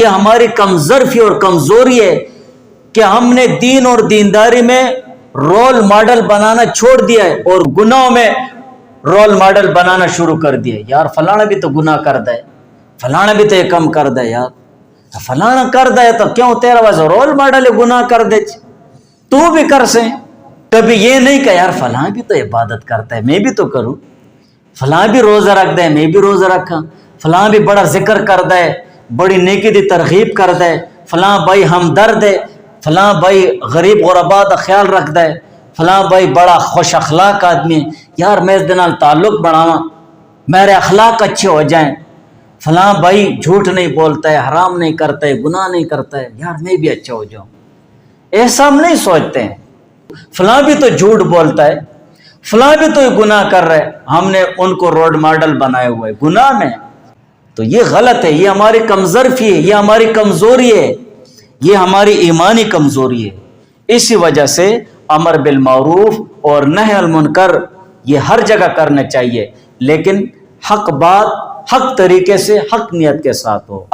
یہ ہماری کمزرفی اور کمزوری ہے کہ ہم نے دین اور دینداری میں رول ماڈل بنانا چھوڑ دیا ہے اور گناہوں میں رول ماڈل بنانا شروع کر دیا ہے. یار فلانا بھی تو گناہ کردا ہے, فلانا بھی تو یہ کم کردا ہے, یار فلانا کردا ہے تو کیوں تیرا بس رول ماڈل ہے گناہ کر دے, تو بھی کر سے. کبھی یہ نہیں کہ یار فلاں بھی تو عبادت کرتا ہے میں بھی تو کروں, فلاں بھی روزہ رکھتا ہے میں بھی روزہ رکھا, فلاں بھی بڑا ذکر کرتا ہے, بڑی نیکی دی ترغیب کرتا ہے, فلاں بھائی ہمدرد ہے, فلاں بھائی غریب غربا دا خیال رکھتا ہے, فلاں بھائی بڑا خوش اخلاق آدمی ہے, یار میں اس دنال تعلق بڑھاواں میرے اخلاق اچھے ہو جائیں. فلاں بھائی جھوٹ نہیں بولتا ہے, حرام نہیں کرتا ہے, گناہ نہیں کرتا ہے, یار میں بھی اچھا ہو جاؤں. ایسا ہم نہیں سوچتے ہیں. فلاں بھی تو جھوٹ بولتا ہے, فلاں بھی تو گناہ کر رہا ہے, ہم نے ان کو رول ماڈل بنائے ہوئے گناہ میں. تو یہ غلط ہے, یہ ہماری کمزرفی ہے, یہ ہماری کمزوری ہے, یہ ہماری ایمانی کمزوری ہے. اسی وجہ سے امر بالمعروف اور نہی عن المنکر یہ ہر جگہ کرنا چاہیے, لیکن حق بات حق طریقے سے حق نیت کے ساتھ ہو.